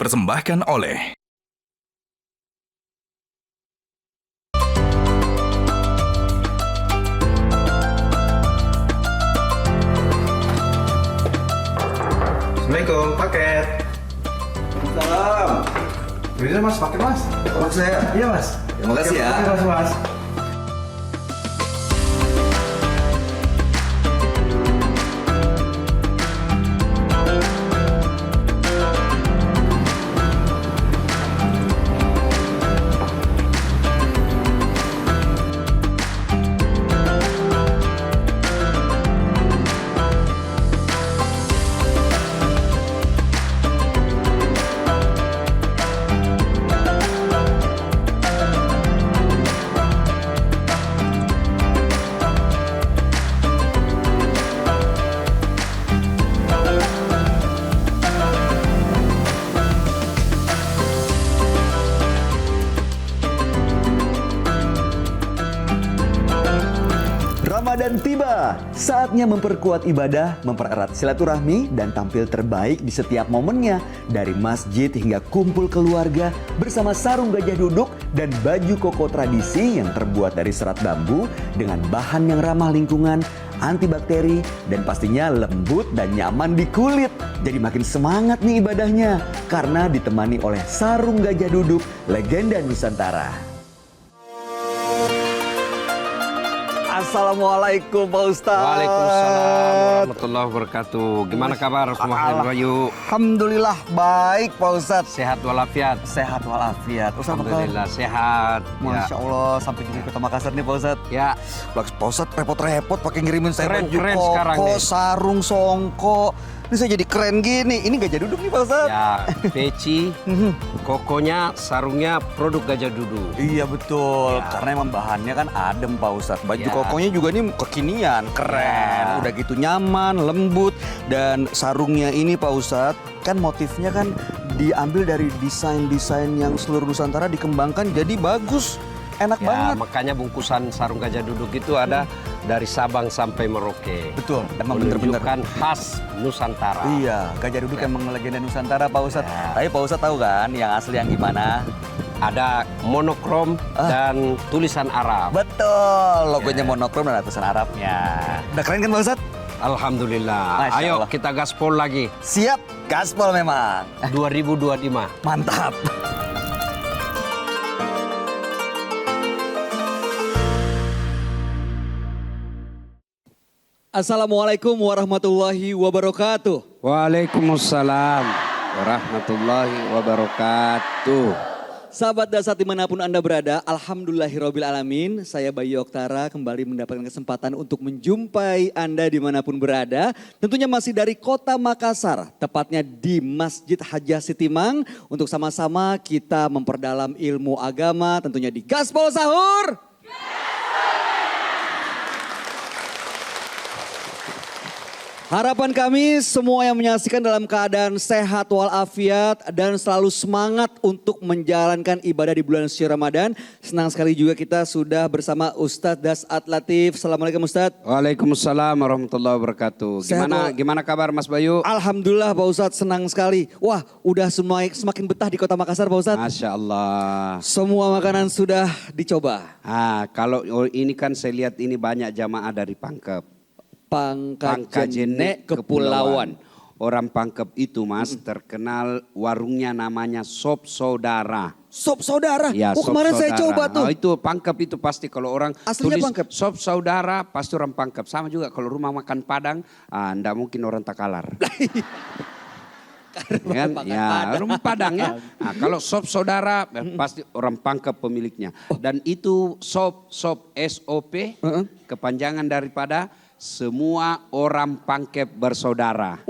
dipersembahkan oleh Assalamualaikum, paket. Salam. Bisa mas, paket mas. Maksud saya? Iya mas. Terima kasih ya. Terima kasih mas. Ramadan tiba, saatnya memperkuat ibadah, mempererat silaturahmi, dan tampil terbaik di setiap momennya. Dari masjid hingga kumpul keluarga bersama sarung gajah duduk dan baju koko tradisi yang terbuat dari serat bambu dengan bahan yang ramah lingkungan, antibakteri, dan pastinya lembut dan nyaman di kulit. Jadi makin semangat nih ibadahnya karena ditemani oleh sarung gajah duduk legenda Nusantara. Assalamualaikum Pak Ustadz. Waalaikumsalam warahmatullahi wabarakatuh. Gimana kabar semua Bayu? Alhamdulillah baik Pak Ustadz. Sehat walafiat. Sehat walafiat. Ustadz, Alhamdulillah sehat. Masya Allah, sampai juga ke Kota Makassar nih Pak Ustadz. Ya. Pak Ustadz repot-repot pakai ngirimin saya baju Keren sekarang koko, nih. sarung, songko. Ini saya jadi keren gini. Ini gajah duduk nih Pak Ustadz. Ya, peci, kokonya, sarungnya produk gajah duduk. Iya betul, Ya. karena emang bahannya kan adem Pak Ustadz. Baju Ya. kokonya juga nih kekinian, keren. Ya. Udah gitu nyaman, lembut. Dan sarungnya ini Pak Ustadz, kan motifnya kan diambil dari desain-desain yang seluruh Nusantara dikembangkan jadi bagus. Enak Ya, banget. makanya bungkusan sarung gajah duduk itu ada dari Sabang sampai Merauke. Betul, emang bener-bener. Menunjukkan khas Nusantara. Iya, gajah duduk Ya. emang legenda Nusantara Pak Ustadz. Ya. Tapi Pak Ustadz tahu kan yang asli yang gimana? Ada monokrom dan tulisan Arab. Betul, logonya Ya. monokrom dan ada tulisan Arabnya. Udah keren kan Pak Ustadz? Alhamdulillah. Masya Ayo Allah. kita gaspol lagi. Siap, gaspol memang. 2025. Mantap. Assalamualaikum warahmatullahi wabarakatuh. Waalaikumsalam warahmatullahi wabarakatuh. Sahabat Dasar dimanapun Anda berada, alhamdulillahirrabbilalamin. Saya Bayu Oktara kembali mendapatkan kesempatan untuk menjumpai Anda dimanapun berada. Tentunya masih dari kota Makassar, tepatnya di Masjid Hajah Sitimang. Untuk sama-sama kita memperdalam ilmu agama tentunya di Gaspol Sahur. Harapan kami semua yang menyaksikan dalam keadaan sehat walafiat dan selalu semangat untuk menjalankan ibadah di bulan suci Ramadan. Senang sekali juga kita sudah bersama Ustadz Dasat Latif. Assalamualaikum Ustadz. Waalaikumsalam warahmatullahi wabarakatuh. Sehat, Gimana kabar Mas Bayu? Alhamdulillah Pak Ustadz, senang sekali. Wah, udah semakin betah di kota Makassar Pak Ustadz. Masya Allah. Semua makanan sudah dicoba. Kalau ini kan saya lihat ini banyak jamaah dari Pangkep. Pangkajene Kepulauan. Orang Pangkep itu Mas terkenal warungnya namanya Sop Saudara. Sop saudara. Ya, Oh sop kemarin saya saudara. coba tuh. Oh, itu Pangkep itu pasti kalau orang Aslinya tulis Pangkep? Sop Saudara pasti orang Pangkep. Sama juga kalau rumah makan Padang, enggak mungkin orang Takalar. Kan? Ya, rumah Padang ya. Nah, kalau Sop Saudara pasti orang Pangkep pemiliknya. Dan itu sop SOP kepanjangan daripada semua orang Pangkep bersaudara.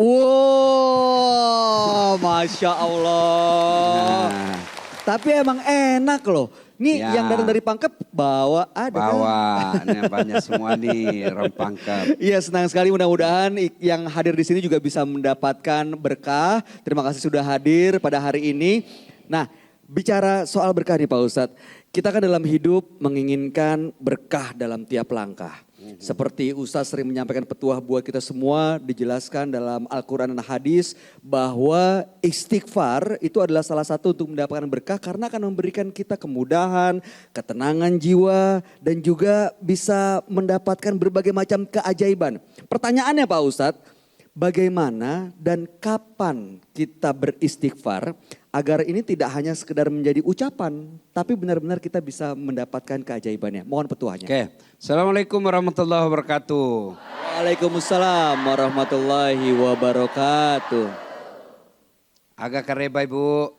Wow, Masya Allah. Nah. Tapi emang enak loh. Nih Ya. yang datang dari Pangkep bawa ada kan? Bawa, nih, banyak semua nih orang Pangkep. Iya, senang sekali, mudah-mudahan yang hadir di sini juga bisa mendapatkan berkah. Terima kasih sudah hadir pada hari ini. Nah, bicara soal berkah nih Pak Ustadz. Kita kan dalam hidup menginginkan berkah dalam tiap langkah. Seperti Ustaz sering menyampaikan petuah buat kita semua, dijelaskan dalam Al-Quran dan hadis bahwa istighfar itu adalah salah satu untuk mendapatkan berkah karena akan memberikan kita kemudahan, ketenangan jiwa dan juga bisa mendapatkan berbagai macam keajaiban. Pertanyaannya Pak Ustadz, bagaimana dan kapan kita beristighfar agar ini tidak hanya sekedar menjadi ucapan, tapi benar-benar kita bisa mendapatkan keajaibannya. Mohon petuahnya. Oke, Assalamualaikum warahmatullahi wabarakatuh. Waalaikumsalam warahmatullahi wabarakatuh. Agak kareba Ibu.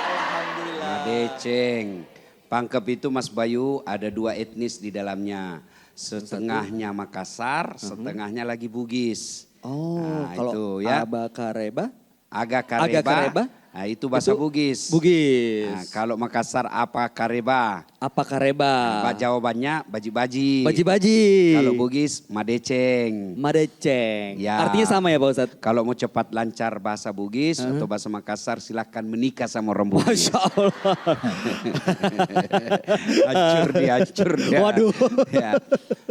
Alhamdulillah. Madeceng. Pangkep itu Mas Bayu ada 2 etnis di dalamnya. Setengahnya Makassar, setengahnya lagi Bugis. Oh, Nah, kalau itu ya. Abakareba? Agak kareba. Agak kareba? Nah, itu bahasa Itu Bugis. Bugis. Nah, kalau Makassar apa kareba? Apa kareba? Jawabannya baji-baji. Baji-baji. Kalau Bugis madeceng. Madeceng. Ya. Artinya sama ya Pak Ustadz? Kalau mau cepat lancar bahasa Bugis atau bahasa Makassar silahkan menikah sama orang Bugis. Masya Allah. Hancur dia. Waduh. Ya.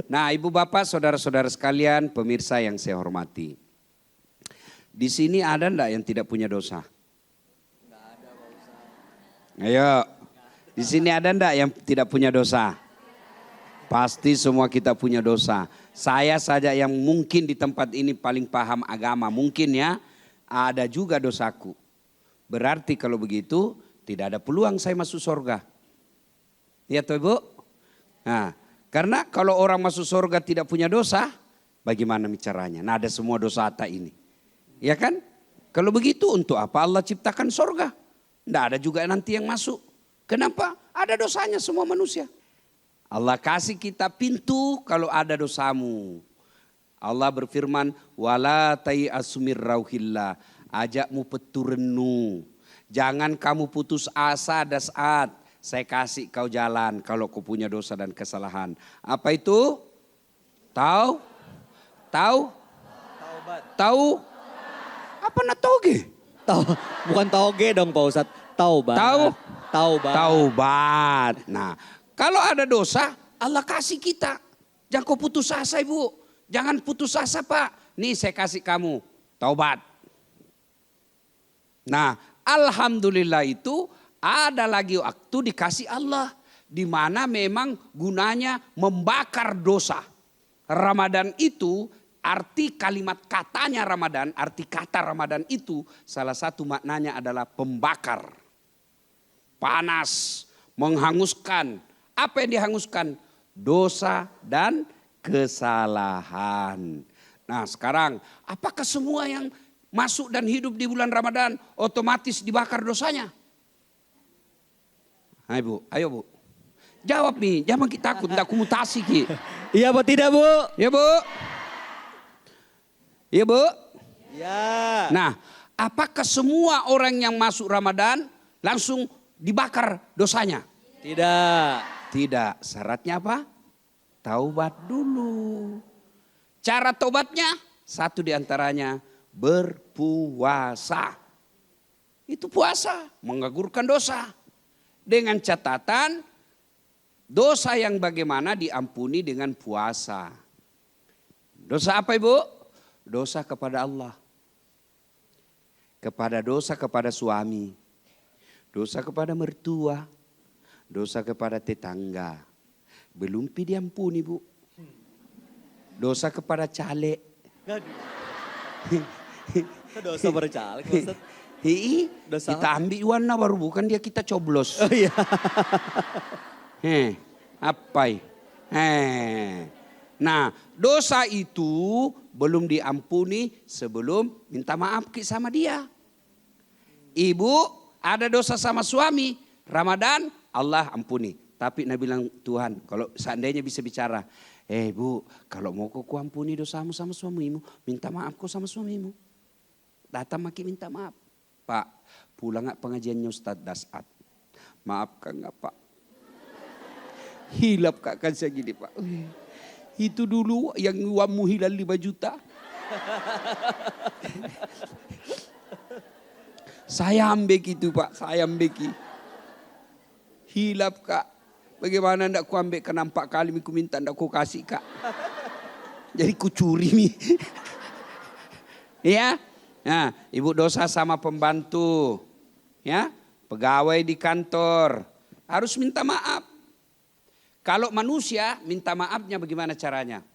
Nah ibu bapak saudara-saudara sekalian pemirsa yang saya hormati. Di sini ada enggak yang tidak punya dosa? Enggak ada Pak Ustaz. Ayo. Di sini ada enggak yang tidak punya dosa? Pasti semua kita punya dosa. Saya saja yang mungkin di tempat ini paling paham agama. Mungkin ya ada juga dosaku. Berarti kalau begitu tidak ada peluang saya masuk surga. Ya toh Ibu? Nah, karena kalau orang masuk surga tidak punya dosa, bagaimana caranya? Nah ada semua dosa tak ini. Ya kan? Kalau begitu untuk apa Allah ciptakan surga? Tidak ada juga nanti yang masuk. Kenapa? Ada dosanya semua manusia. Allah kasih kita pintu kalau ada dosamu. Allah berfirman, wala ta'i'asu mir rauhillah, ajakmu peturenu. Jangan kamu putus asa ada saat saya kasih kau jalan kalau kau punya dosa dan kesalahan. Apa itu? Tahu? Tahu? Tahu? Apa nak toge? Bukan tauge dong Pak Ustadz. Taubat. Tahu? Taubat. Taubat. Nah, kalau ada dosa, Allah kasih kita. Jangan kau putus asa Ibu. Jangan putus asa Pak. Nih saya kasih kamu. Taubat. Nah, alhamdulillah itu ada lagi waktu dikasih Allah. Di mana memang gunanya membakar dosa. Ramadan itu arti kalimat katanya Ramadan, arti kata Ramadan itu salah satu maknanya adalah pembakar. Panas, menghanguskan. Apa yang dihanguskan? Dosa dan kesalahan. Nah sekarang apakah semua yang masuk dan hidup di bulan Ramadan otomatis dibakar dosanya? Ayo Bu. Jawab nih, jangan kita takut, tidak kumutasi Ki. Iya apa tidak Bu? Ya Bu. Iya Bu. Ya. Nah, apakah semua orang yang masuk Ramadan langsung dibakar dosanya? Tidak. Tidak. Syaratnya apa? Taubat dulu. Cara taubatnya satu diantaranya berpuasa. Itu puasa, menggugurkan dosa. Dengan catatan dosa yang bagaimana diampuni dengan puasa. Dosa apa Ibu? Dosa kepada Allah. Dosa kepada suami. Dosa kepada mertua. Dosa kepada tetangga. Belum diampuni Bu. Dosa kepada caleg. Dosa bercaleg Ustaz. Dosa Kita ambil warna baru bukan dia kita coblos. Oh iya. Apa? Nah, dosa itu belum diampuni sebelum minta maaf sama dia. Ibu ada dosa sama suami, Ramadan Allah ampuni. Tapi Nabi bilang Tuhan, kalau seandainya bisa bicara, Bu, kalau mau kau ampuni dosamu sama suamimu, minta maaf kau sama suamimu. Datang maki minta maaf. Pak, pulang nggak pengajiannya Ustadz Dasat? Maafkan nggak Pak? Hilap kak kan saya gini Pak. Itu dulu yang uangmu hilang 5 juta. Saya ambek itu Pak, saya ambek. Hilap Kak. Bagaimana ndak ku ambil ke nampak kali ku minta ndak ku kasih kak. Jadi ku curi mi. Ya. Nah, ibu dosa sama pembantu. Ya. Pegawai di kantor. Harus minta maaf. Kalau manusia minta maafnya bagaimana caranya?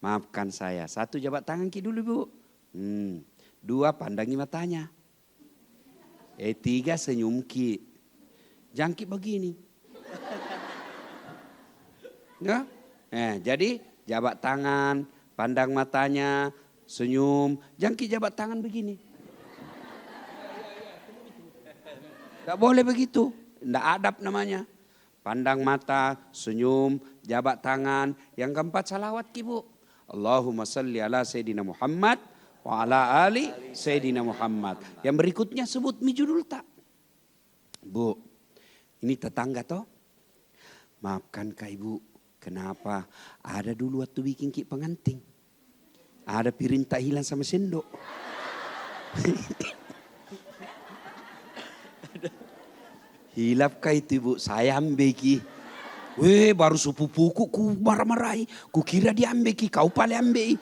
Maafkan saya. 1 jabat tangan ki dulu bu. 2 pandangi matanya. 3 senyum ki. Jangkit begini. Ya? Jadi jabat tangan, pandang matanya, senyum, jangkit jabat tangan begini. Tidak boleh begitu, tidak adab namanya. Pandang mata, senyum, jabat tangan. Yang keempat salawat ibu. Allahumma salli ala Sayyidina Muhammad wa ala ali Sayyidina Muhammad. Yang berikutnya sebut mi judul tak. Bu, ini tetangga toh. Maafkan kak ibu. Kenapa? Ada dulu waktu bikin ki pengantin. Ada piring tak hilang sama sendok. Hilap kah itu ibu? Saya ambil ki. Baru sepupuku ku marah-marahi. Ku kira dia ambil ki. Kau paling ambil.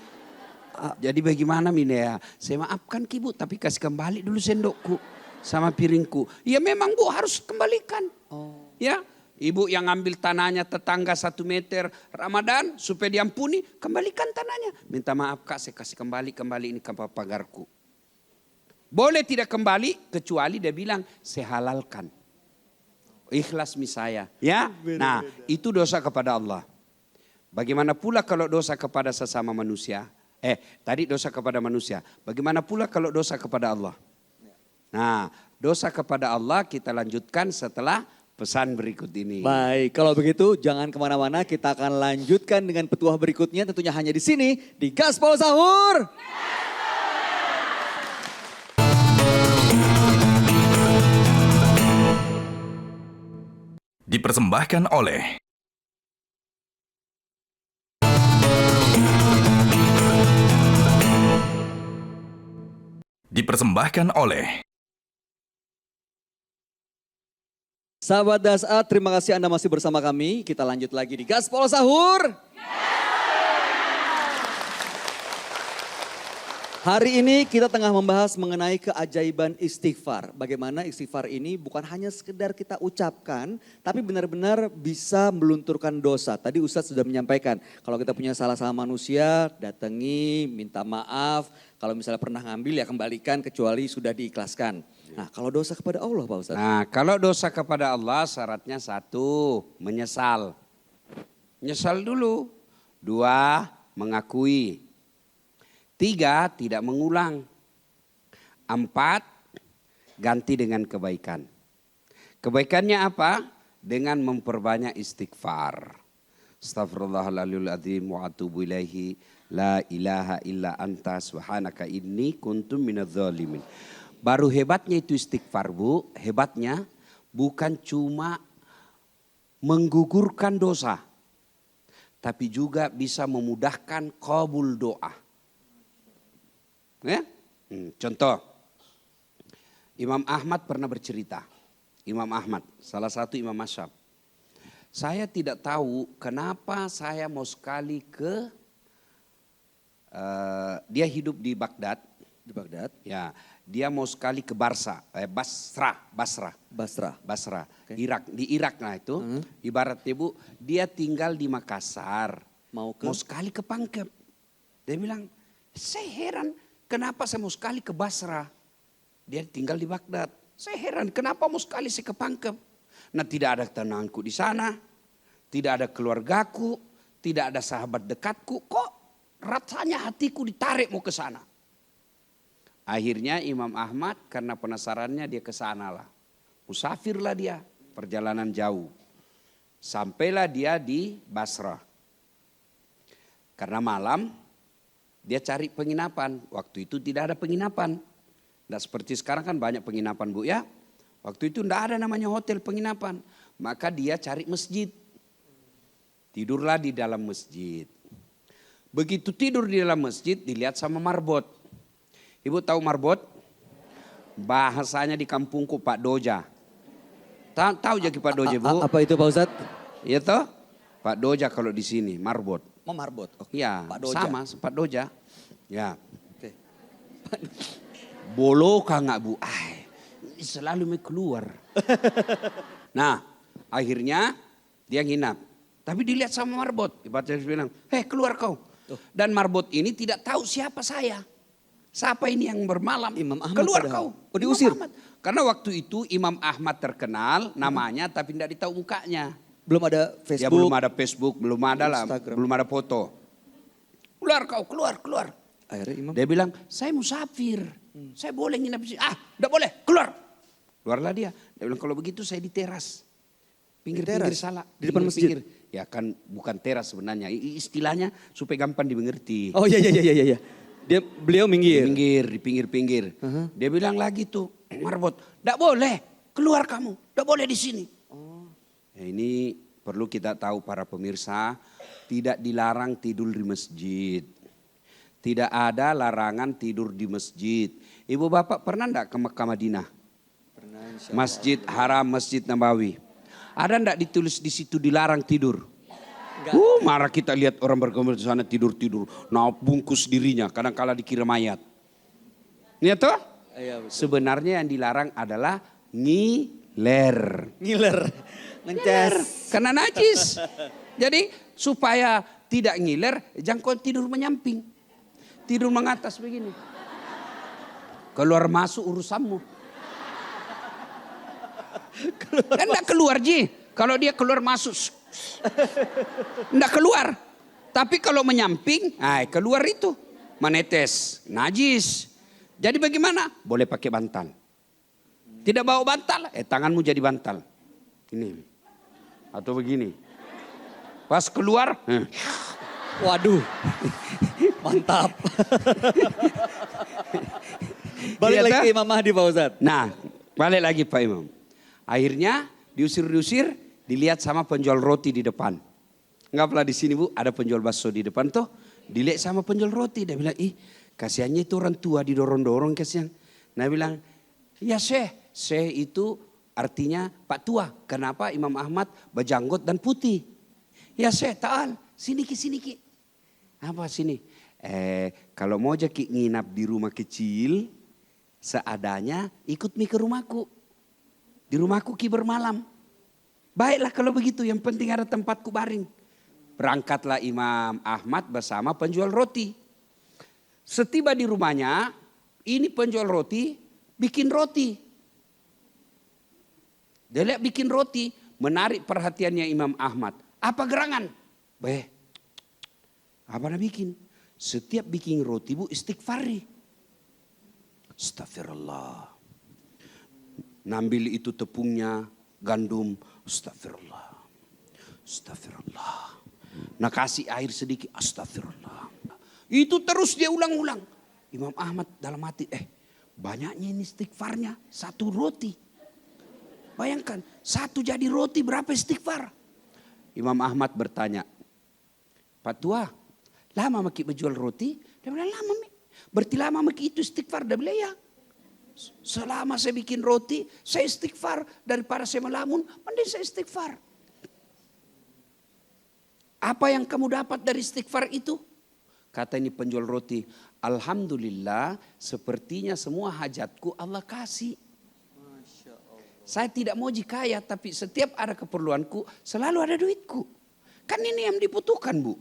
Jadi bagaimana Mina ya? Saya maafkan ki bu. Tapi kasih kembali dulu sendokku. Sama piringku. Ya memang bu harus kembalikan. Ya. Ibu yang ambil tanahnya tetangga 1 meter Ramadan supaya diampuni, kembalikan tanahnya. Minta maaf kak, saya kasih kembali ini ke pagarku. Boleh tidak kembali kecuali dia bilang saya halalkan. Ikhlas saya. Ya, nah itu dosa kepada Allah. Bagaimana pula kalau dosa kepada sesama manusia? Tadi dosa kepada manusia. Bagaimana pula kalau dosa kepada Allah? Nah, dosa kepada Allah kita lanjutkan setelah pesan berikut ini. Baik, kalau begitu jangan kemana-mana, kita akan lanjutkan dengan petuah berikutnya tentunya hanya di sini, di Gaspol Sahur. Dipersembahkan oleh Sahabat Das'a, terima kasih Anda masih bersama kami. Kita lanjut lagi di Gaspol Sahur. Hari ini kita tengah membahas mengenai keajaiban istighfar. Bagaimana istighfar ini bukan hanya sekedar kita ucapkan, tapi benar-benar bisa melunturkan dosa. Tadi Ustadz sudah menyampaikan, kalau kita punya salah sama manusia, datangi, minta maaf. Kalau misalnya pernah ngambil ya kembalikan kecuali sudah diikhlaskan. Nah kalau dosa kepada Allah Pak Ustadz. Nah kalau dosa kepada Allah syaratnya 1, menyesal. Menyesal dulu. 2, mengakui. 3, tidak mengulang. 4, ganti dengan kebaikan. Kebaikannya apa? Dengan memperbanyak istighfar. Astaghfirullahaladzim wa atubu ilaihi. La ilaha illa anta subhanaka inni kuntum minadz zalimin. Baru hebatnya itu istighfar bu. Hebatnya bukan cuma menggugurkan dosa. Tapi juga bisa memudahkan qabul doa. Ya? Contoh, Imam Ahmad pernah bercerita. Imam Ahmad, salah satu imam mazhab. Saya tidak tahu kenapa saya mau sekali ke, dia hidup di Baghdad. Di Baghdad? Ya, dia mau sekali ke Basra. Okay. Irak, di Irak lah itu. Ibaratnya bu, dia tinggal di Makassar. Mau sekali ke Pangkep. Dia bilang, saya heran. Kenapa saya mau sekali ke Basra? Dia tinggal di Baghdad. Saya heran kenapa mau sekali saya ke Pangkep. Nah tidak ada tenangku di sana. Tidak ada keluargaku. Tidak ada sahabat dekatku. Kok rasanya hatiku ditarik mau ke sana. Akhirnya Imam Ahmad karena penasarannya dia ke sana lah. Musafirlah dia. Perjalanan jauh. Sampailah dia di Basra. Karena malam. Dia cari penginapan. Waktu itu tidak ada penginapan. Tidak seperti sekarang kan banyak penginapan bu ya. Waktu itu tidak ada namanya hotel penginapan. Maka dia cari masjid. Tidurlah di dalam masjid. Begitu tidur di dalam masjid dilihat sama marbot. Ibu tahu marbot? Bahasanya di kampungku Pak Doja. Tahu jadi Pak Doja, Bu? Apa itu Pak Ustadz? Iya toh? Pak Doja kalau di sini, marbot. Oh, marbot. Oke. Ya, Pak Doja. sama Pak Doja. Ya. Oke. Boloka nggak Bu? Selalu mau keluar. Nah, akhirnya dia nginap. Tapi dilihat sama marbot. Ibaratnya dia bilang, keluar kau. Dan marbot ini tidak tahu siapa saya. Siapa ini yang bermalam? Imam Ahmad Keluar padahal. kau. Oh, diusir? Imam Ahmad. Karena waktu itu Imam Ahmad terkenal namanya tapi tidak ditahu mukanya. Belum ada Facebook. Ya belum ada Facebook, belum ada lah, Instagram. belum ada foto. Keluar kau, keluar. Akhirnya Imam. Dia bilang, saya musafir. Saya boleh nginap di sini. Tidak boleh, keluar. Keluarlah dia. Dia bilang, kalau begitu saya di teras. Pinggir-pinggir teras? salah. Di depan masjid? Ya kan bukan teras sebenarnya. Istilahnya supaya gampang dimengerti. Oh iya. Beliau minggir. Di pinggir-pinggir. Dia bilang lagi tuh, marbot, tidak boleh. Keluar kamu, tidak boleh di sini. Ya, ini perlu kita tahu para pemirsa, tidak dilarang tidur di masjid. Tidak ada larangan tidur di masjid. Ibu bapak pernah enggak ke Mekah Madinah? Pernah, Masjid Haram, Masjid Nabawi. Ada enggak ditulis di situ dilarang tidur? Enggak. Marah kita lihat orang berkumpul di sana tidur-tidur. Nah bungkus dirinya, kadang-kala dikira mayat. Ini toh? Iya, betul. Sebenarnya yang dilarang adalah ngiler. Ngiler. Ngeces. Karena najis. Jadi supaya tidak ngiler, jangan kau tidur menyamping. Tidur mengatas begini. Keluar masuk urusanmu. Kan enggak keluar Ji. Kalau dia keluar masuk. Enggak keluar. Tapi kalau menyamping, keluar itu. Menetes. Najis. Jadi bagaimana? Boleh pakai bantal. Tidak bawa bantal, tanganmu jadi bantal. Ini. Atau begini. Pas keluar. Waduh. Mantap. Balik Iya, lagi toh? ke Imam Mahdi Pak Ustadz. Nah, balik lagi Pak Imam. Akhirnya diusir, dilihat sama penjual roti di depan. Anggaplah di sini Bu, ada penjual bakso di depan tuh. Dilihat sama penjual roti, dia bilang, kasihannya itu orang tua didorong-dorong kasihan. Nah bilang, ya Syekh itu artinya Pak Tua. Kenapa Imam Ahmad berjanggot dan putih? Ya Syekh, ta'al, sini ki. Apa sini? Kalau mau jadi nginap di rumah kecil, seadanya ikut mi ke rumahku. Di rumahku ki bermalam. Baiklah kalau begitu, yang penting ada tempatku baring. Berangkatlah Imam Ahmad bersama penjual roti. Setiba di rumahnya, ini penjual roti bikin roti. Dia lihat bikin roti, menarik perhatiannya Imam Ahmad. Apa gerangan? Apa nak bikin? Setiap bikin roti Bu istighfari. Astagfirullah. Nambil itu tepungnya, gandum. Astagfirullah. Nah kasih air sedikit. Astagfirullah. Itu terus dia ulang-ulang. Imam Ahmad dalam hati, banyaknya ini istighfarnya. Satu roti. Bayangkan, satu jadi roti berapa istighfar? Imam Ahmad bertanya, Pak Tua, lama maki menjual roti? Dia bilang, lama mi. Berarti lama maki itu istighfar. Dia bilang, ya. Selama saya bikin roti, saya istighfar. Daripada saya melamun, mending saya istighfar. Apa yang kamu dapat dari istighfar itu? Kata ini penjual roti, alhamdulillah sepertinya semua hajatku Allah kasih. Saya tidak mau kaya, tapi setiap ada keperluanku selalu ada duitku. Kan ini yang dibutuhkan Bu.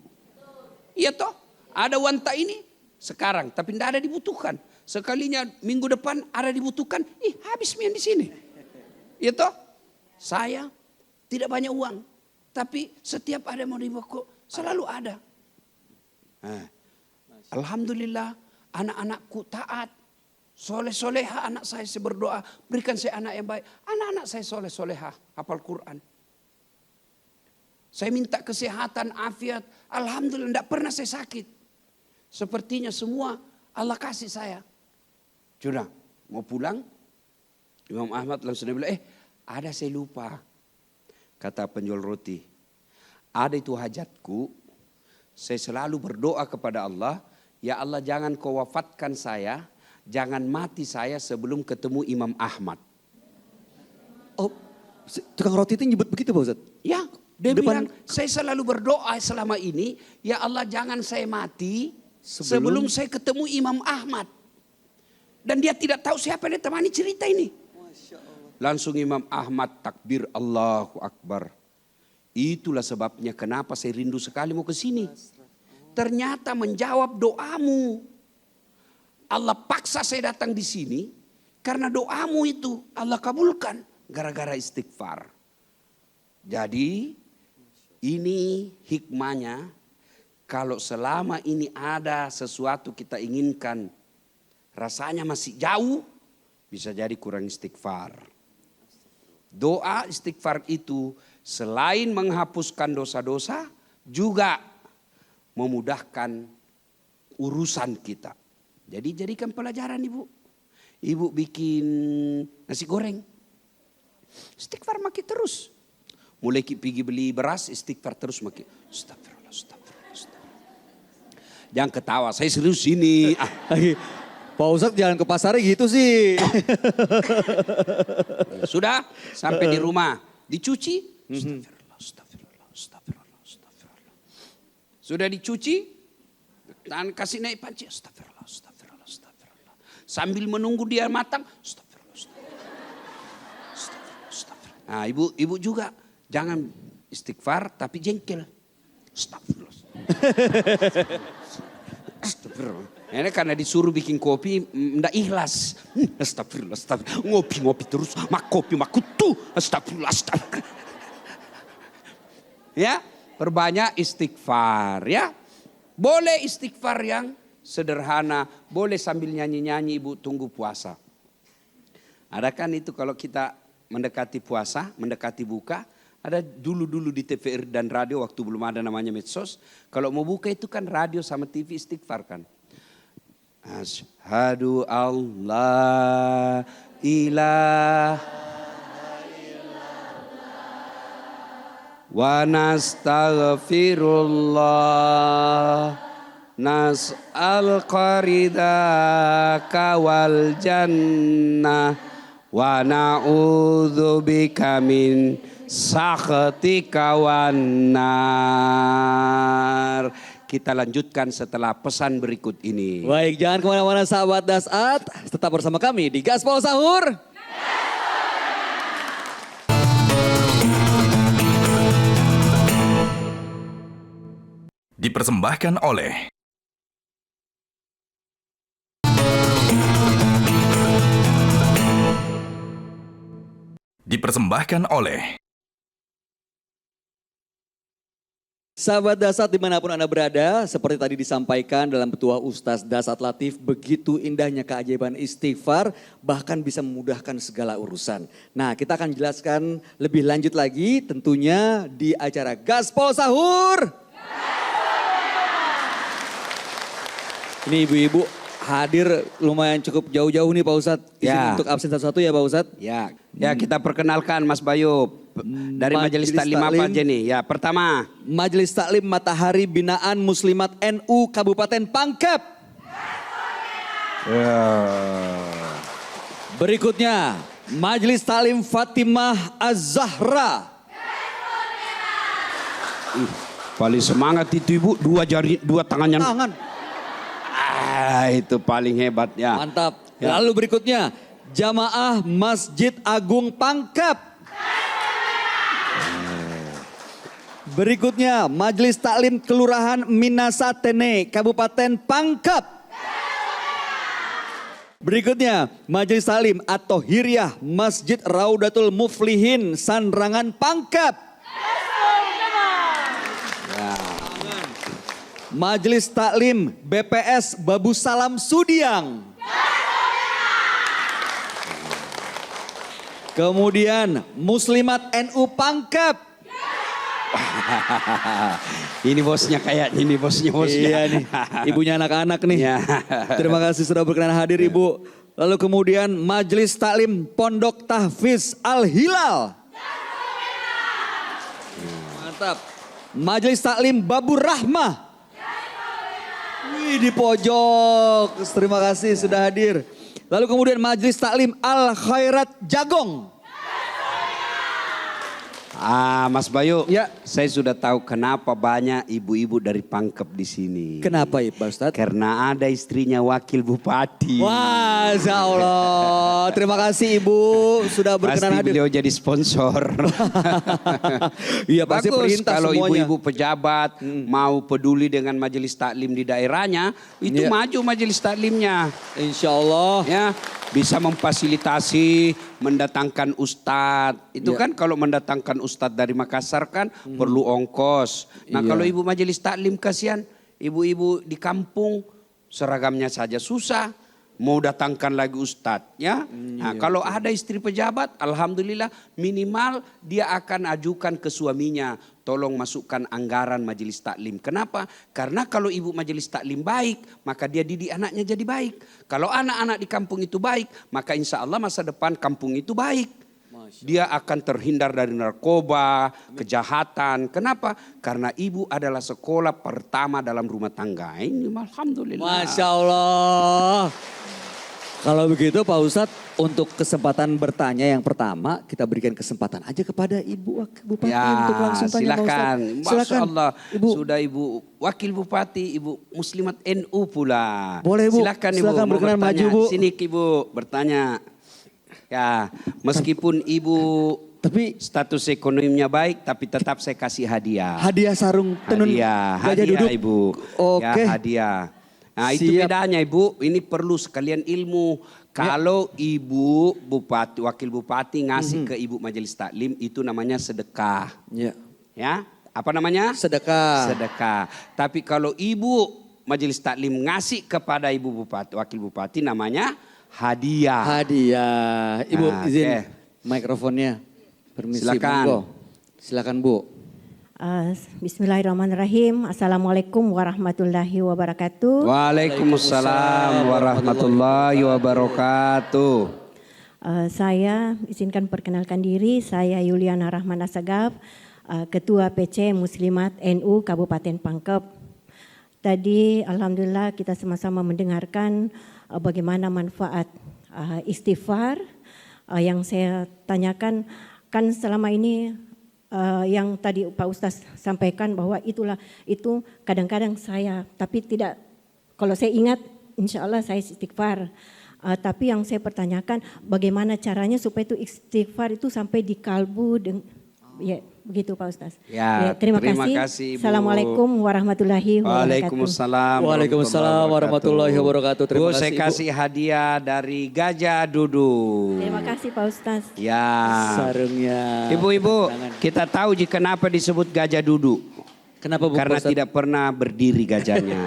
Iya toh, ada wanita ini sekarang tapi tidak ada dibutuhkan. Sekalinya minggu depan ada dibutuhkan, habis yang di sini. Iya toh, saya tidak banyak uang, tapi setiap ada mau dibuku selalu ada. Alhamdulillah anak-anakku taat. Soleh-soleha anak saya berdoa. Berikan saya anak yang baik. Anak-anak saya soleh-soleha. Hafal Quran. Saya minta kesehatan, afiat. Alhamdulillah tidak pernah saya sakit. Sepertinya semua Allah kasih saya. Sudah mau pulang. Imam Ahmad langsung bilang, ada saya lupa. Kata penjual roti. Ada itu hajatku. Saya selalu berdoa kepada Allah. Ya Allah jangan kau wafatkan saya. Jangan mati saya sebelum ketemu Imam Ahmad. Oh, Tukang roti itu nyebut begitu Pak Ustadz? Ya, dia Depan- bilang, saya selalu berdoa selama ini, ya Allah jangan saya mati sebelum saya ketemu Imam Ahmad. Dan dia tidak tahu siapa yang temani cerita ini. Langsung Imam Ahmad takbir Allahu Akbar. Itulah sebabnya kenapa saya rindu sekali mau ke sini. Ternyata menjawab doamu. Allah paksa saya datang di sini karena doamu itu Allah kabulkan gara-gara istighfar. Jadi ini hikmahnya, kalau selama ini ada sesuatu kita inginkan rasanya masih jauh, bisa jadi kurang istighfar. Doa istighfar itu selain menghapuskan dosa-dosa juga memudahkan urusan kita. Jadi jadikan pelajaran Ibu. Ibu bikin nasi goreng, istighfar makin terus. Mulai pergi beli beras, istighfar terus makin. Astagfirullah, astagfirullah, astagfirullah. Jangan ketawa, saya serius ini. Pak Ustadz jalan ke pasarnya gitu sih. Sudah sampai di rumah dicuci. Astagfirullah, astagfirullah, astagfirullah, astagfirullah. Sudah dicuci, dan kasih naik panci. Astagfirullah, astagfirullah, astagfirullah. Sambil menunggu dia matang. Astagfirullah, astagfirullah, astagfirullah, astagfirullah. Nah, ibu juga jangan istighfar tapi jengkel. Astagfirullah. Astagfirullah. Ini karena disuruh bikin kopi, ndak ikhlas. Astagfirullah, astagfirullah. Ngopi terus, mak kopi, mak kutu. Astagfirullah, astagfirullah. Ya, perbanyak istighfar ya. Boleh istighfar yang sederhana, boleh sambil nyanyi-nyanyi Ibu tunggu puasa. Ada kan itu kalau kita mendekati puasa, mendekati buka, ada dulu-dulu di TVRI dan radio waktu belum ada namanya medsos. Kalau mau buka itu kan radio sama TV istighfar kan. Asyhadu Allah ilaha wa nastaghfirullah nas'al qaridaka wal jannah wa na'udzubika min sakhatika wan nar. Kita lanjutkan setelah pesan berikut ini. Baik, jangan kemana-mana sahabat Dasat. Tetap bersama kami di Gaspol Sahur. Dipersembahkan oleh Sahabat Dasat dimanapun Anda berada, seperti tadi disampaikan dalam petuah Ustaz Dasat Latif, begitu indahnya keajaiban istighfar, bahkan bisa memudahkan segala urusan. Nah, kita akan jelaskan lebih lanjut lagi tentunya di acara Gaspol Sahur. Ini ibu-ibu hadir lumayan cukup jauh-jauh nih Pak Ustadz. Ya. Untuk absen satu-satu ya Pak Ustadz. Ya, kita perkenalkan Mas Bayu dari Majelis Taklim apa aja nih? Ya, pertama Majelis Taklim Matahari Binaan Muslimat NU Kabupaten Pangkep. Berikutnya Majelis Taklim Fatimah Az-Zahra. paling semangat itu Ibu, dua tangannya. Tangan. Itu paling hebat ya. Mantap. Ya. Lalu berikutnya Jamaah Masjid Agung Pangkep. Berikutnya Majelis Taklim Kelurahan Minasatene Kabupaten Pangkep. Berikutnya Majelis Taklim At-Tohiriyah Masjid Raudatul Muflihin Sanrangan Pangkep. Majelis Taklim BPS Babu Salam Sudiang. Kemudian Muslimat NU Pangkep. Ini bosnya kayak ini bosnya. Iya nih, ibunya anak-anak nih. Ya. Terima kasih sudah berkenan hadir Ibu. Lalu kemudian Majelis Taklim Pondok Tahfiz Al-Hilal. Mantap. Majelis Taklim Babur Rahmah. Wih, di pojok. Terima kasih sudah hadir. Lalu kemudian Majelis Taklim Al Khairat Jagong. Mas Bayu, Ya. saya sudah tahu kenapa banyak ibu-ibu dari Pangkep di sini. Kenapa ya Pak Ustadz? Karena ada istrinya wakil bupati. Wah, Masya Allah. Terima kasih Ibu sudah berkenan Pasti hadir. beliau jadi sponsor. Iya pasti Bagus perintah kalau semuanya. ibu-ibu pejabat mau peduli dengan majelis taklim di daerahnya, itu Iya. maju majelis taklimnya. Insya Allah. Ya, bisa memfasilitasi, mendatangkan ustadz. Itu Ya. kan kalau mendatangkan ustadz dari Makassar kan perlu ongkos. Nah, Iya. kalau ibu majelis taklim kasihan, ibu-ibu di kampung seragamnya saja susah. Mau datangkan lagi ustadz ya. Nah, kalau ada istri pejabat, alhamdulillah minimal dia akan ajukan ke suaminya, tolong masukkan anggaran majelis taklim. Kenapa? Karena kalau ibu majelis taklim baik, maka dia didik anaknya jadi baik. Kalau anak-anak di kampung itu baik, maka insya Allah masa depan kampung itu baik. Dia akan terhindar dari narkoba, kejahatan. Kenapa? Karena ibu adalah sekolah pertama dalam rumah tangga. Ini alhamdulillah. Masya Allah. Kalau begitu Pak Ustadz, untuk kesempatan bertanya yang pertama, kita berikan kesempatan aja kepada Ibu Wakil Bupati untuk langsung tanya Pak silakan. Ustadz. Masya Allah, Ibu. sudah Ibu Wakil Bupati, Ibu Muslimat NU pula. Boleh, Bu. Silakan Ibu, Silakan mau berkenan bertanya. maju, Bu. Sini Ibu bertanya. Ya, meskipun Ibu Tapi status ekonominya baik, tapi tetap saya kasih hadiah. hadiah sarung tenun Hadiah, gajah hadiah duduk. Ibu. Oke. Ya, hadiah. Nah, itu Siap. bedanya Ibu. Ini perlu sekalian ilmu. Kalau Ibu Bupati, Wakil Bupati ngasih ke Ibu Majelis Taklim, itu namanya sedekah. Ya. Ya, apa namanya? Sedekah. Sedekah. Tapi kalau Ibu Majelis Taklim ngasih kepada Ibu Bupati, Wakil Bupati, namanya hadiah. Hadiah. Ibu Nah, izin oke. mikrofonnya. Permisi, Silakan. monggo. Silakan Bu. Bismillahirrahmanirrahim. Assalamualaikum warahmatullahi wabarakatuh. Waalaikumsalam warahmatullahi wabarakatuh. Saya izinkan perkenalkan diri. Saya Yuliana Rahman Assegaf, Ketua PC Muslimat NU Kabupaten Pangkep. Tadi alhamdulillah kita sama-sama mendengarkan bagaimana manfaat istighfar. Yang saya tanyakan kan selama ini yang tadi Pak Ustaz sampaikan bahwa itu kadang-kadang saya, tapi tidak, kalau saya ingat insya Allah saya istighfar. Tapi yang saya pertanyakan bagaimana caranya supaya itu istighfar itu sampai di kalbu, ya begitu Pak Ustaz. Ya, terima terima kasih. kasih, Ibu. Assalamualaikum warahmatullahi wabarakatuh. Waalaikumsalam. Waalaikumsalam warahmatullahi wabarakatuh. Terima Bu, kasih, saya Ibu. kasih hadiah dari Gajah Duduk. Terima kasih Pak Ustaz. Ya. Sarungnya. Ibu-ibu, Tangan. kita tahu kenapa disebut gajah duduk. Kenapa Bu? Karena Pak Ustadz? tidak pernah berdiri gajahnya.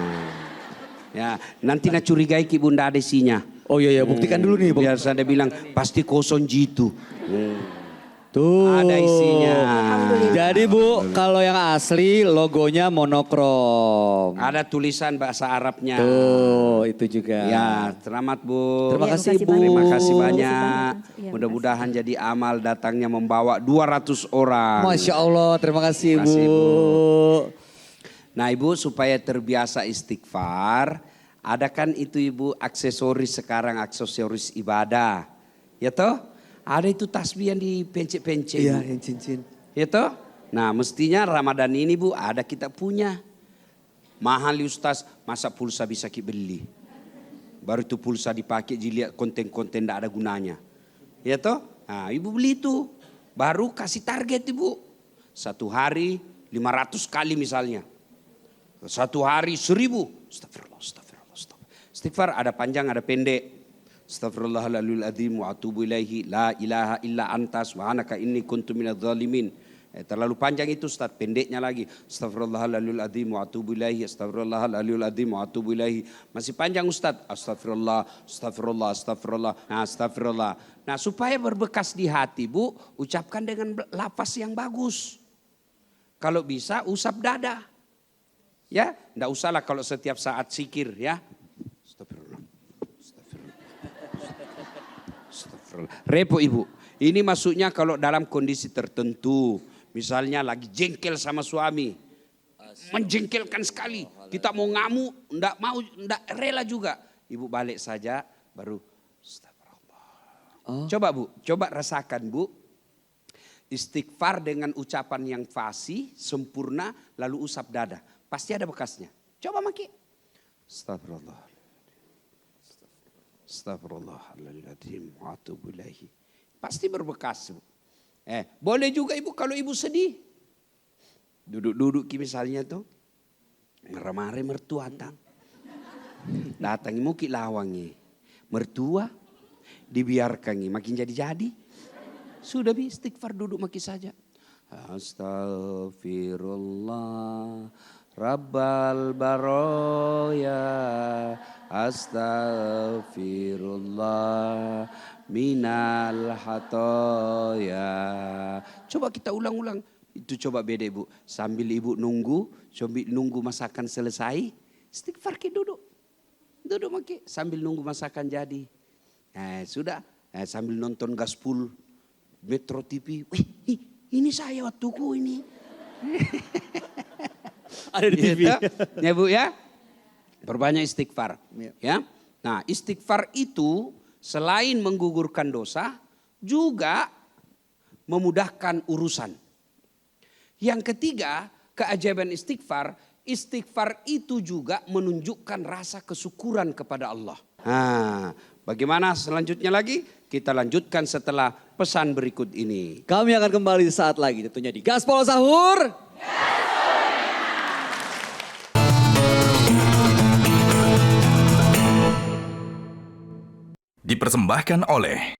Ya, nanti nak curigai ki bunda ada isinya. Oh iya, buktikan dulu nih Bu. Biasa dia bilang pasti kosong jitu. Tuh. Ada isinya. Jadi Bu, kalau yang asli logonya monokrom. Ada tulisan bahasa Arabnya. Tuh, itu juga. Ya, selamat Bu. Terima Ya, kasih makasih Bu. banyak. Terima kasih Terima banyak. kasih banyak. Ya, Mudah-mudahan jadi amal datangnya membawa 200 orang. Masya Allah, terima kasih Terima kasih, Bu. Nah Ibu supaya terbiasa istighfar, ada kan itu Ibu aksesoris sekarang, aksesoris ibadah. Ya toh? Ada itu tasbih yang dipencet-pencet. Iya, Bu. yang cincin. Ya toh? Nah mestinya Ramadan ini Bu ada kita punya. Mahal Ustaz, masa pulsa bisa kita beli. Baru itu pulsa dipakai dilihat konten-konten tidak ada gunanya. Ya toh? Nah Ibu beli itu. Baru kasih target Ibu. Satu hari 500 kali misalnya. Satu hari 1000. Astagfirullah, astagfirullah, astagfirullah. Istighfar ada panjang ada pendek. Astagfirullahaladzim wa atubu ilaihi la ilaha illa anta subhanaka inni kuntu minadz zalimin. Terlalu panjang itu Ustaz, pendeknya lagi. Astagfirullahaladzim wa atubu ilaihi, astagfirullahaladzim wa atubu ilaihi. Masih panjang Ustaz. Astagfirullah, astagfirullah, astagfirullah. Nah, astagfirullah. Nah, supaya berbekas di hati Bu, ucapkan dengan lafaz yang bagus. Kalau bisa usap dada. Ya, enggak usahlah kalau setiap saat zikir ya. Astagfirullah. Repot Ibu. Ini maksudnya kalau dalam kondisi tertentu. Misalnya lagi jengkel sama suami. Menjengkelkan sekali. Kita mau ngamuk, enggak rela juga. Ibu balik saja baru astagfirullah. Coba Bu, coba rasakan Bu. Istighfar dengan ucapan yang fasih, sempurna, lalu usap dada. Pasti ada bekasnya. Coba maki. Astagfirullah. Astagfirullahaladzim. Wa atubu ilaihi. Pasti berbekas. Boleh juga ibu kalau ibu sedih. Duduk-duduk misalnya tuh. Ngeramare mertua tang. Datangi muki lawangi. Mertua dibiarkan makin jadi-jadi. Sudah istighfar duduk maki saja. Astaghfirullah Rabbal baroya. Astaghfirullah minal hatoya. Coba kita ulang-ulang. Itu coba beda ibu. Sambil ibu nunggu masakan selesai. Istighfar ki duduk. Duduk maki sambil nunggu masakan jadi. Sudah. Sambil nonton Gaspol Metro TV. Wih, ini saya waktuku ini. Ada di TV. Ya Bu ya. Perbanyak istighfar. Ya. Nah istighfar itu selain menggugurkan dosa. Juga memudahkan urusan. Yang ketiga keajaiban istighfar. Istighfar itu juga menunjukkan rasa kesyukuran kepada Allah. Nah, bagaimana selanjutnya lagi? Kita lanjutkan setelah pesan berikut ini. Kami akan kembali saat lagi tentunya di Gaspol Sahur. Dipersembahkan oleh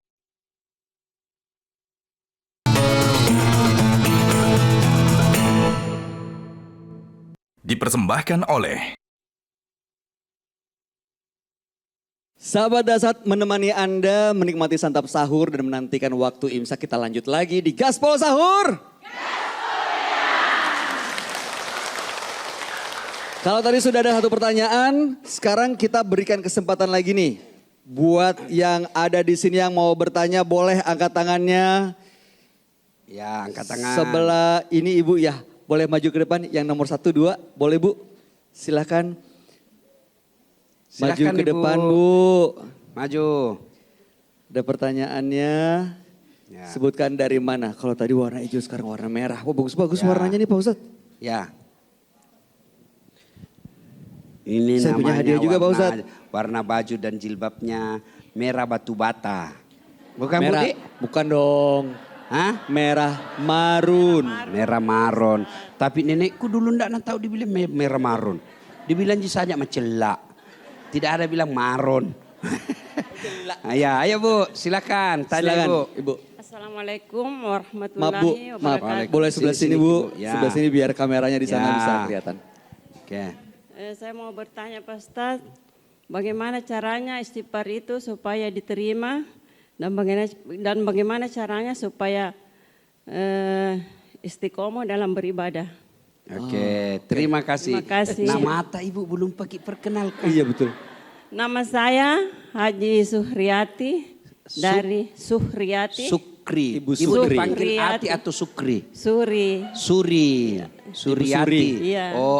Sahabat Dasat menemani Anda menikmati santap sahur dan menantikan waktu imsak. Kita lanjut lagi di Gaspol Sahur. Kalau tadi sudah ada satu pertanyaan, sekarang kita berikan kesempatan lagi nih. Buat yang ada di sini yang mau bertanya boleh angkat tangannya. Ya angkat tangan. Sebelah ini Ibu ya, boleh maju ke depan yang nomor 1, 2, boleh Bu? Silakan. Maju Silakan, ke Ibu. depan Bu. Maju. Ada pertanyaannya. Ya. Sebutkan dari mana? Kalau tadi warna hijau sekarang warna merah. Wah bagus-bagus Ya. warnanya nih Pak Ustadz. Ya. Ini Saya punya hadiah juga, Pak Ustadz. Warna baju dan jilbabnya merah batu bata. Bukan Merah, Budi? bukan dong. Hah? Merah marun. Merah maron. Tapi nenekku dulu ndak tahu dibilang merah maron. Dibilang saja macelak. Tidak ada bilang maron. Ya, ayo Bu, silakan tanya Silakan, Bu. Ibu. Assalamualaikum Maaf Bu, warahmatullahi maaf. wabarakatuh. Boleh sebelah sini Bu. Ya. Sebelah sini biar kameranya di sana Ya. bisa kelihatan. Oke. Saya mau bertanya Pak Ustadz, bagaimana caranya istighfar itu supaya diterima dan bagaimana caranya supaya istiqomah dalam beribadah? Oke, terima kasih. Terima kasih. Nama mata Ibu belum pakai perkenalkan. Iya betul. Nama saya Haji Suhriyati dari Suhriyati Sukri. Ibu Ibu Sukri. dipanggil Ati atau Sukri? Suri. Suri. Suryati. Iya. Oh,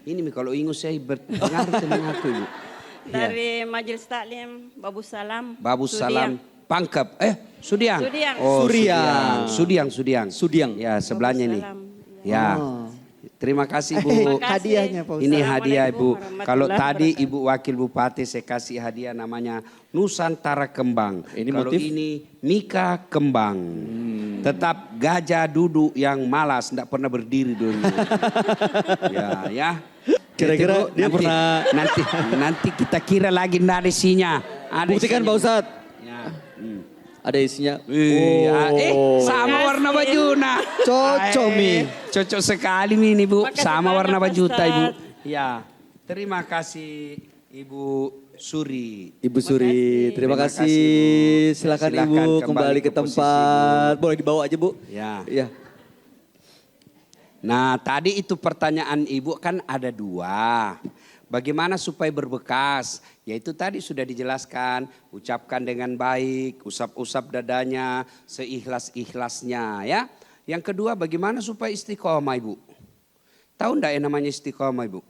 ini kalau ingus saya berpengaruh telingaku Ibu. Dari Majelis Taklim Babu Salam. Babu Sudiang. Salam Pangkep. Sudiang. Sudiang. Oh, Sudiang. Sudiang. Sudiang. Ya, sebelahnya nih. Salam. Ya. Terima kasih Bu. Terima kasih. Hadiahnya, Pak Ustadz. Ini hadiah Ibu. Assalamualaikum Kalau warahmatullahi tadi Ibu Wakil Bupati saya kasih hadiah namanya Nusantara Kembang. Ini Kalau motif? ini Mika Kembang. Tetap gajah duduk yang malas, tidak pernah berdiri dulu. ya. Kira-kira Itu, dia Bu, pernah- nanti kita kira lagi ndak ada isinya. Ada Buktikan isinya. Pak Ustadz. Ya. Ada isinya. Iya, sama Makasih. warna bajunya. Cocok, Mi. Cocok sekali Mi ini Bu. Makasih Sama banyak, warna Pak baju Ibu. Ustadz. Ya. Terima kasih Ibu Suri. Ibu Suri, terima Terima kasih. kasih, Bu. Silakan Silakan Ibu kembali kembali ke ke posisi, tempat. Boleh dibawa aja Bu. Ya. Iya. Nah tadi itu pertanyaan Ibu kan ada 2. Bagaimana supaya berbekas? Yaitu tadi sudah dijelaskan, ucapkan dengan baik, usap-usap dadanya, seikhlas-ikhlasnya ya. Yang kedua bagaimana supaya istiqomah Ibu? Tahu enggak yang namanya istiqomah Ibu?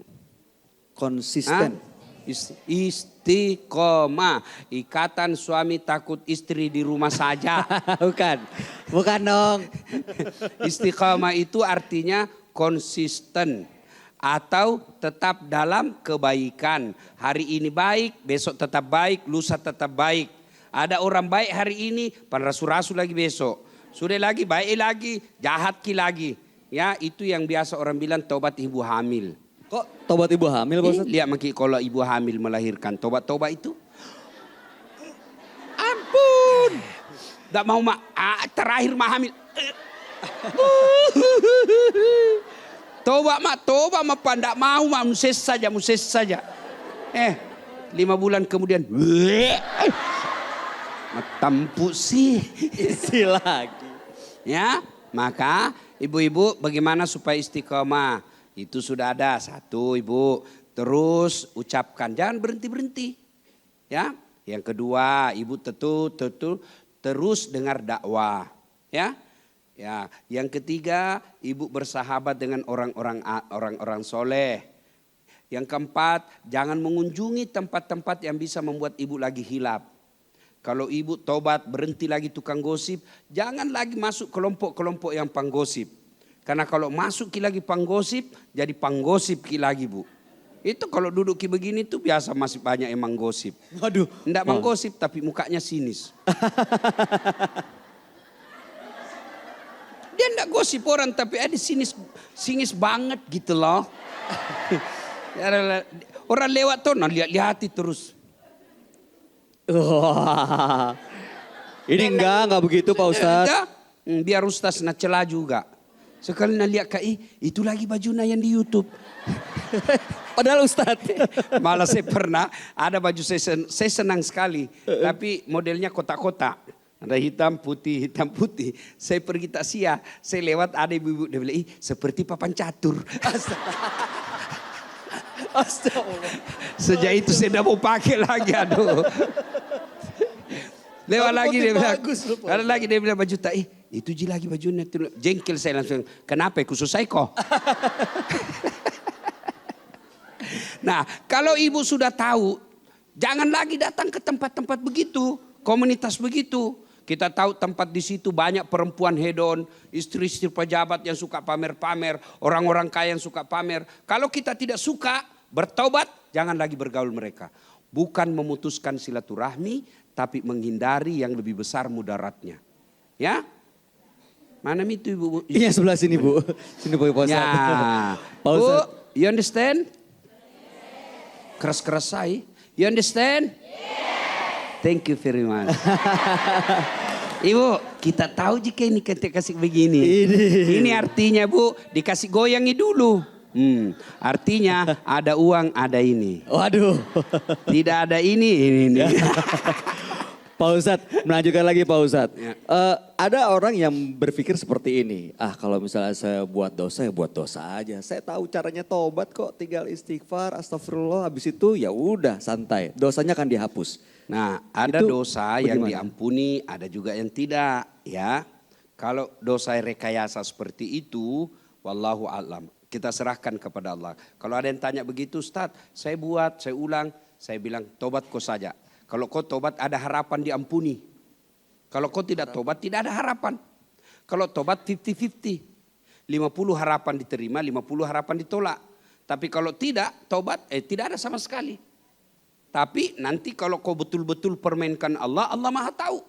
Konsisten. Hah? Istiqomah, ikatan suami takut istri di rumah saja. Bukan dong. Istiqomah itu artinya konsisten atau tetap dalam kebaikan. Hari ini baik, besok tetap baik, lusa tetap baik. Ada orang baik hari ini, pan rasu-rasu lagi besok. Sudah lagi baik lagi, jahat lagi. Ya, itu yang biasa orang bilang tobat ibu hamil. Kok tobat ibu hamil, Pak Ustadz? Lihat maki kalau ibu hamil melahirkan, tobat-tobat itu. Ampun. Tidak mau terakhir mah hamil. Tobat mah tidak mau muses saja. 5 bulan kemudian. Tampu sih. Isi lagi. Ya, maka ibu-ibu bagaimana supaya istiqomah? Itu sudah ada satu ibu. Terus ucapkan, jangan berhenti-berhenti. Ya, yang kedua ibu terus dengar dakwah. Ya, yang ketiga ibu bersahabat dengan orang-orang soleh. Yang keempat, jangan mengunjungi tempat-tempat yang bisa membuat ibu lagi hilap. Kalau ibu tobat berhenti lagi tukang gosip, jangan lagi masuk kelompok-kelompok yang panggosip. Karena kalau masuk lagi panggosip, jadi panggosip lagi bu. Itu kalau duduk begini tuh biasa masih banyak yang menggosip. Waduh. Tidak menggosip tapi mukanya sinis. Dia tidak gosip orang tapi ada sinis banget gitu loh. Orang lewat tuh lihat-lihati terus. Wah. Ini enggak begitu Pak Ustadz. Biar Ustaz nak celah juga. Sekali nak lihat itu lagi bajunya yang di YouTube. Padahal Ustadz. Malah saya pernah ada baju saya senang sekali. Tapi modelnya kotak-kotak. Ada hitam putih. Saya pergi taksia, saya lewat ada ibu-ibu. Dia bilang, seperti papan catur. Astagfirullah. Sejak itu saya tidak mau pakai lagi, aduh. Lewat lagi dia bilang, ada lagi dia bilang baju tak, itu je lagi bajunya. Jengkel saya langsung, kenapa khusus saya kok? Nah, kalau ibu sudah tahu, jangan lagi datang ke tempat-tempat begitu, komunitas begitu. Kita tahu tempat di situ banyak perempuan hedon, istri-istri pejabat yang suka pamer-pamer, orang-orang kaya yang suka pamer. Kalau kita tidak suka bertobat, jangan lagi bergaul mereka. Bukan memutuskan silaturahmi, tapi menghindari yang lebih besar mudaratnya. Ya? Mana itu ibu? Iya sebelah sini bu. Sini Bu Ustadz. Ya. Bu, you understand? Keras-keras saya. You understand? Thank you very much. Ibu, kita tahu jika ini kita kasih begini. Ini artinya bu, dikasih goyangi dulu. Artinya ada uang, ada ini. Waduh. Tidak ada ini. Pak Ustadz, melanjutkan lagi Pak Ustadz. Ya. Ada orang yang berpikir seperti ini. Kalau misalnya saya buat dosa, ya buat dosa aja. Saya tahu caranya tobat kok, tinggal istighfar, astagfirullah. Habis itu ya udah santai, dosanya akan dihapus. Nah, ada Itu dosa yang bagaimana? diampuni, ada juga yang tidak, ya. Kalau dosa rekayasa seperti itu, wallahu a'lam. Kita serahkan kepada Allah. Kalau ada yang tanya begitu, Ustaz, saya buat, saya ulang, saya bilang tobat kau saja. Kalau kau tobat ada harapan diampuni. Kalau kau tidak tobat tidak ada harapan. Kalau tobat 50-50. 50 harapan diterima, 50 harapan ditolak. Tapi kalau tidak tobat, tidak ada sama sekali. Tapi nanti kalau kau betul-betul permainkan Allah, Allah maha tahu.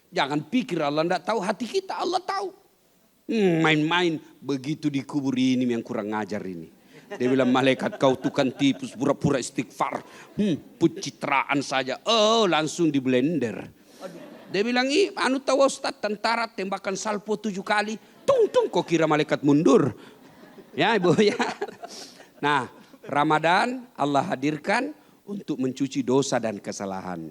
Jangan pikir Allah tidak tahu, hati kita Allah tahu. Main-main begitu dikubur ini yang kurang ngajar ini. Dia bilang malaikat kau tukang tipu, pura-pura istighfar. Pencitraan saja. Oh langsung di blender. Dia bilang anu tahu Ustaz tentara tembakan salpo 7 kali. Tung kok kira malaikat mundur. Ya ibu ya. Nah Ramadan Allah hadirkan untuk mencuci dosa dan kesalahan.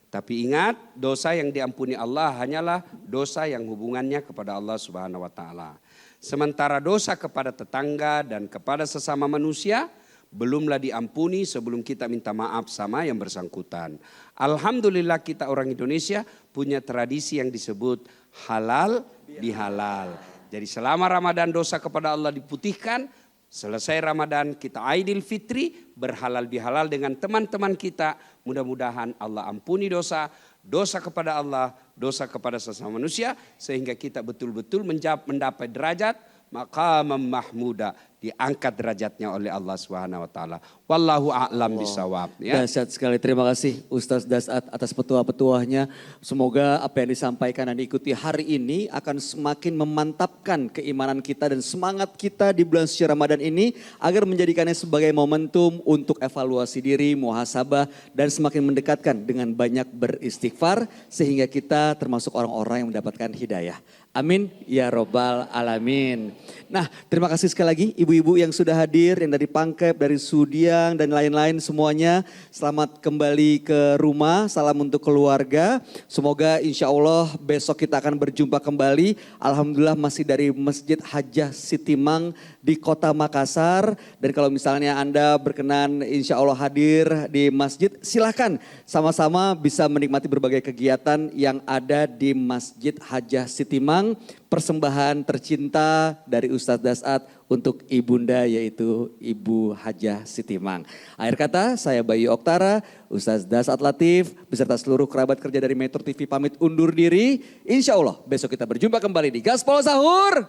Tapi ingat dosa yang diampuni Allah hanyalah dosa yang hubungannya kepada Allah Subhanahu wa taala. Sementara dosa kepada tetangga dan kepada sesama manusia belumlah diampuni sebelum kita minta maaf sama yang bersangkutan. Alhamdulillah kita orang Indonesia punya tradisi yang disebut halal bihalal. Jadi selama Ramadan dosa kepada Allah diputihkan, Selesai Ramadan kita Aidil Fitri, berhalal bihalal dengan teman-teman kita. Mudah-mudahan Allah ampuni dosa, dosa kepada Allah, dosa kepada sesama manusia. Sehingga kita betul-betul mendapat derajat maqamam mahmuda, diangkat derajatnya oleh Allah Subhanahu wa taala. Wallahu a'lam bisawab ya. Dahsyat sekali, terima kasih Ustaz Dasat atas petua-petuahnya. Semoga apa yang disampaikan dan diikuti hari ini akan semakin memantapkan keimanan kita dan semangat kita di bulan suci Ramadan ini agar menjadikannya sebagai momentum untuk evaluasi diri, muhasabah dan semakin mendekatkan dengan banyak beristighfar sehingga kita termasuk orang-orang yang mendapatkan hidayah. Amin ya robbal alamin. Nah, terima kasih sekali lagi ibu-ibu yang sudah hadir, yang dari Pangkep, dari Sudiang dan lain-lain semuanya. Selamat kembali ke rumah, salam untuk keluarga. Semoga insya Allah besok kita akan berjumpa kembali. Alhamdulillah masih dari Masjid Hajah Sitimang di Kota Makassar. Dan kalau misalnya Anda berkenan insya Allah hadir di masjid, silahkan sama-sama bisa menikmati berbagai kegiatan yang ada di Masjid Hajah Sitimang. Persembahan tercinta dari Ustadz Dasat untuk ibunda yaitu Ibu Hajah Sitimang. Akhir kata saya Bayu Oktara, Ustadz Dasat Latif beserta seluruh kerabat kerja dari Metro TV pamit undur diri. Insya Allah besok kita berjumpa kembali di Gaspol Sahur.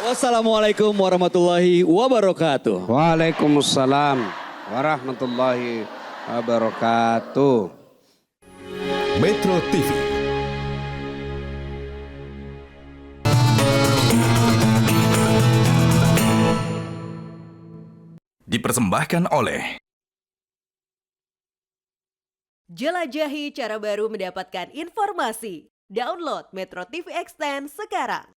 Wassalamualaikum warahmatullahi wabarakatuh. Waalaikumsalam warahmatullahi wabarakatuh. Metro TV. Dipersembahkan oleh Jelajahi cara baru mendapatkan informasi. Download Metro TV Extend sekarang.